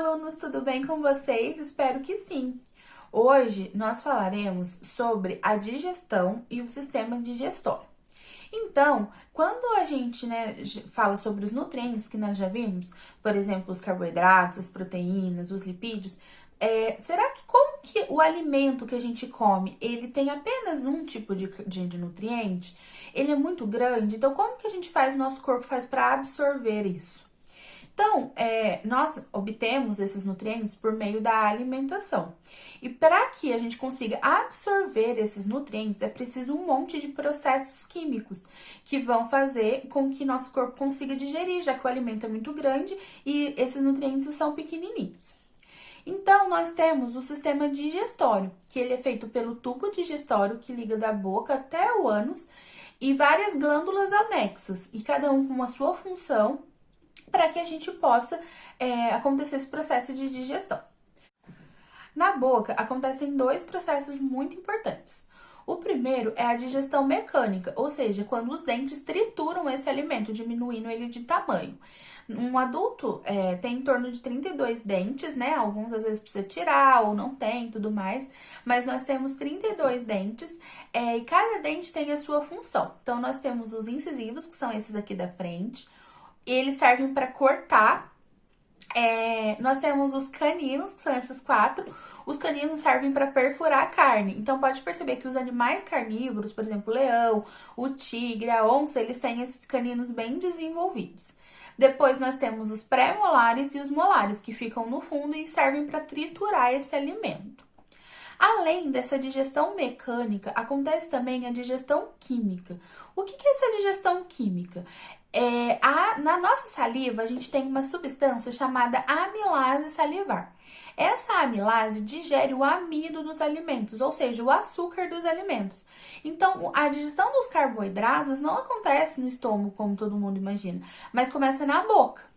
alunos, tudo bem com vocês? Espero que sim! Hoje nós falaremos sobre a digestão e o sistema digestório. Então, quando a gente fala sobre os nutrientes que nós já vimos, por exemplo, os carboidratos, as proteínas, os lipídios, será que como que o alimento que a gente come, ele tem apenas um tipo de nutriente? Ele é muito grande, então como que a gente faz, o nosso corpo faz para absorver isso? Então, nós obtemos esses nutrientes por meio da alimentação. E para que a gente consiga absorver esses nutrientes, é preciso um monte de processos químicos que vão fazer com que nosso corpo consiga digerir, já que o alimento é muito grande e esses nutrientes são pequenininhos. Então, nós temos o sistema digestório, que ele é feito pelo tubo digestório que liga da boca até o ânus e várias glândulas anexas, e cada um com a sua função, para que a gente possa acontecer esse processo de digestão. Na boca, acontecem dois processos muito importantes. O primeiro é a digestão mecânica, ou seja, quando os dentes trituram esse alimento, diminuindo ele de tamanho. Um adulto tem em torno de 32 dentes, né? Alguns às vezes precisa tirar ou não tem, tudo mais. Mas nós temos 32 dentes e cada dente tem a sua função. Então, nós temos os incisivos, que são esses aqui da frente. Eles servem para cortar. Nós temos os caninos, que são esses 4. Os caninos servem para perfurar a carne. Então, pode perceber que os animais carnívoros, por exemplo, o leão, o tigre, a onça, eles têm esses caninos bem desenvolvidos. Depois, nós temos os pré-molares e os molares, que ficam no fundo e servem para triturar esse alimento. Além dessa digestão mecânica, acontece também a digestão química. O que é essa digestão química? Na nossa saliva, a gente tem uma substância chamada amilase salivar. Essa amilase digere o amido dos alimentos, ou seja, o açúcar dos alimentos. Então, a digestão dos carboidratos não acontece no estômago, como todo mundo imagina, mas começa na boca.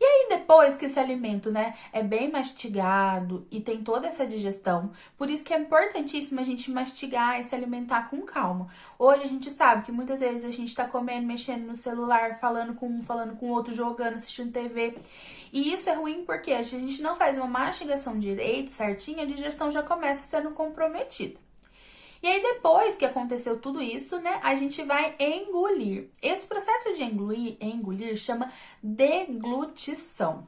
E aí, depois que esse alimento, é bem mastigado e tem toda essa digestão, por isso que é importantíssimo a gente mastigar e se alimentar com calma. Hoje a gente sabe que muitas vezes a gente tá comendo, mexendo no celular, falando com um, falando com o outro, jogando, assistindo TV. E isso é ruim porque a gente não faz uma mastigação direito, certinha, a digestão já começa sendo comprometida. E aí, depois que aconteceu tudo isso, a gente vai engolir. Esse processo de engolir chama deglutição.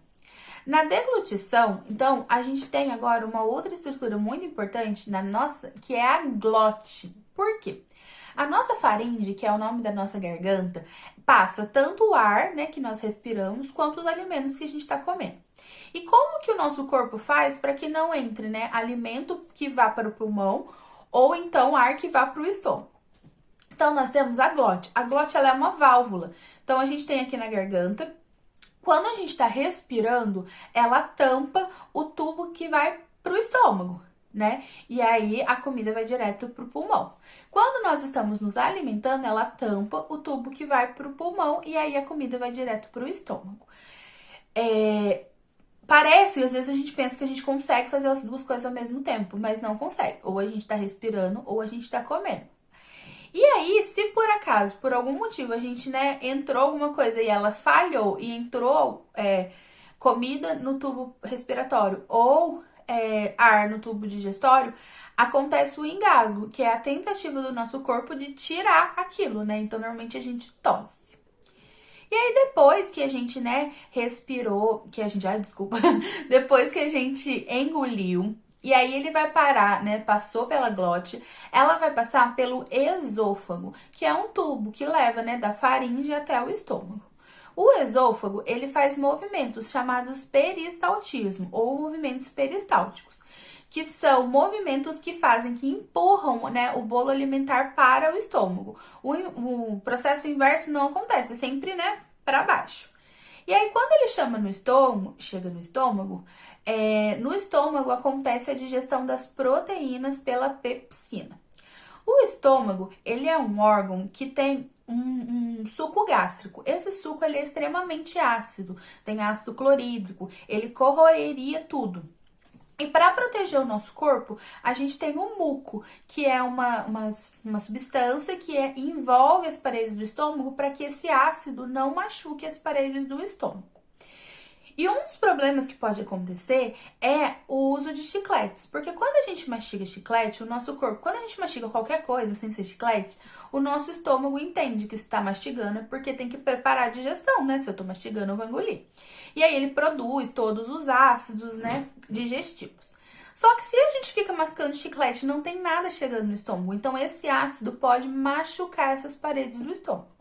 Na deglutição, então, a gente tem agora uma outra estrutura muito importante na nossa, que é a glote. Por quê? A nossa faringe, que é o nome da nossa garganta, passa tanto o ar, que nós respiramos, quanto os alimentos que a gente está comendo. E como que o nosso corpo faz para que não entre, alimento que vá para o pulmão, ou então ar que vá para o estômago? Então, nós temos a glote. A glote, ela é uma válvula. Então, a gente tem aqui na garganta. Quando a gente está respirando, ela tampa o tubo que vai para o estômago, E aí, a comida vai direto para o pulmão. Quando nós estamos nos alimentando, ela tampa o tubo que vai para o pulmão e aí a comida vai direto para o estômago. Parece, às vezes a gente pensa que a gente consegue fazer as duas coisas ao mesmo tempo, mas não consegue. Ou a gente tá respirando, ou a gente tá comendo. E aí, se por acaso, por algum motivo, a gente, entrou alguma coisa e ela falhou e entrou comida no tubo respiratório ou ar no tubo digestório, acontece o engasgo, que é a tentativa do nosso corpo de tirar aquilo, Então, normalmente a gente tosse. E aí, depois que a gente, respirou, depois que a gente engoliu, e aí ele vai parar, passou pela glote, ela vai passar pelo esôfago, que é um tubo que leva, da faringe até o estômago. O esôfago, ele faz movimentos chamados peristaltismo, ou movimentos peristálticos, que são movimentos que fazem, que empurram, o bolo alimentar para o estômago. O processo inverso não acontece, é sempre, para baixo. E aí, quando ele chega no estômago, no estômago acontece a digestão das proteínas pela pepsina. O estômago, ele é um órgão que tem um suco gástrico. Esse suco, ele é extremamente ácido, tem ácido clorídrico, ele corroeria tudo. E para proteger o nosso corpo, a gente tem o muco, que é uma substância que envolve as paredes do estômago para que esse ácido não machuque as paredes do estômago. E um dos problemas que pode acontecer é o uso de chicletes, porque quando a gente mastiga chiclete, o nosso corpo, quando a gente mastiga qualquer coisa sem ser chiclete, o nosso estômago entende que está mastigando é porque tem que preparar a digestão, né? Se eu tô mastigando, eu vou engolir. E aí ele produz todos os ácidos, né, digestivos. Só que se a gente fica mascando chiclete, não tem nada chegando no estômago, então esse ácido pode machucar essas paredes do estômago.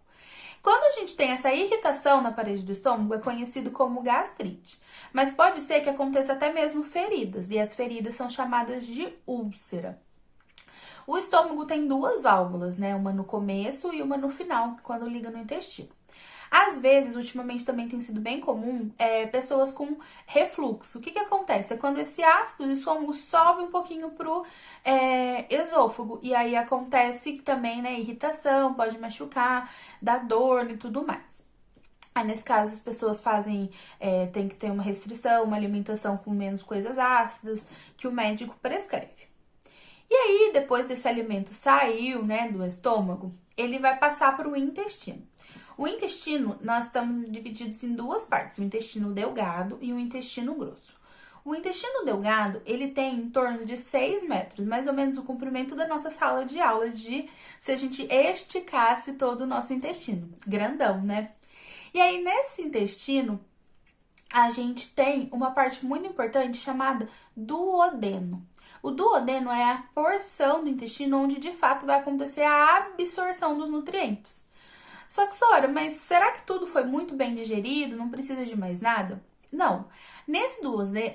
Quando a gente tem essa irritação na parede do estômago, é conhecido como gastrite. Mas pode ser que aconteça até mesmo feridas, e as feridas são chamadas de úlcera. O estômago tem duas válvulas, né? Uma no começo e uma no final, quando liga no intestino. Às vezes, ultimamente também tem sido bem comum, pessoas com refluxo. O que acontece? É quando esse ácido do estômago sobe um pouquinho pro esôfago. E aí acontece também, né, irritação, pode machucar, dá dor e tudo mais. Aí, nesse caso, as pessoas tem que ter uma restrição, uma alimentação com menos coisas ácidas, que o médico prescreve. E aí, depois desse alimento saiu, né, do estômago, ele vai passar para o intestino. O intestino, nós estamos divididos em duas partes, o intestino delgado e o intestino grosso. O intestino delgado, ele tem em torno de 6 metros, mais ou menos o comprimento da nossa sala de aula, se a gente esticasse todo o nosso intestino. Grandão, né? E aí, nesse intestino, a gente tem uma parte muito importante chamada duodeno. O duodeno é a porção do intestino onde de fato vai acontecer a absorção dos nutrientes. Só que, Sora, mas será que tudo foi muito bem digerido? Não precisa de mais nada? Não. Nesse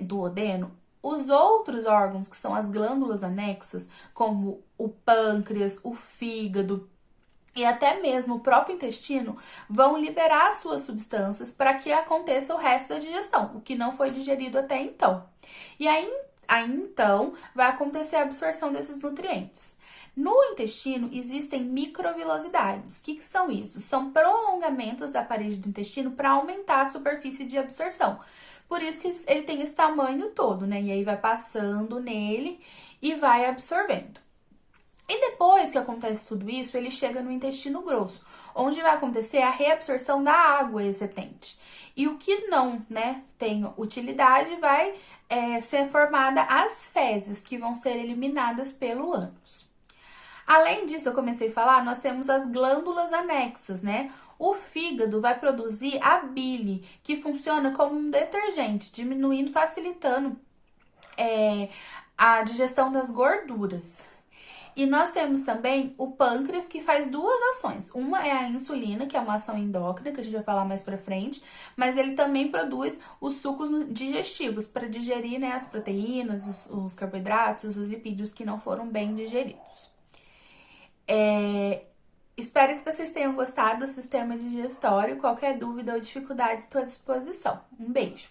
duodeno, os outros órgãos, que são as glândulas anexas, como o pâncreas, o fígado e até mesmo o próprio intestino, vão liberar suas substâncias para que aconteça o resto da digestão, o que não foi digerido até então. E aí então vai acontecer a absorção desses nutrientes. No intestino existem microvilosidades. O que são isso? São prolongamentos da parede do intestino para aumentar a superfície de absorção. Por isso que ele tem esse tamanho todo, né? E aí vai passando nele e vai absorvendo. E depois que acontece tudo isso, ele chega no intestino grosso, onde vai acontecer a reabsorção da água excedente. E o que não, né, tem utilidade vai ser formada as fezes, que vão ser eliminadas pelo ânus. Além disso, eu comecei a falar, nós temos as glândulas anexas, né? O fígado vai produzir a bile, que funciona como um detergente, diminuindo, facilitando a digestão das gorduras. E nós temos também o pâncreas, que faz duas ações. Uma é a insulina, que é uma ação endócrina, que a gente vai falar mais pra frente, mas ele também produz os sucos digestivos para digerir, né, as proteínas, os carboidratos, os lipídios que não foram bem digeridos. Espero que vocês tenham gostado do sistema digestório. Qualquer dúvida ou dificuldade, estou à disposição. Um beijo!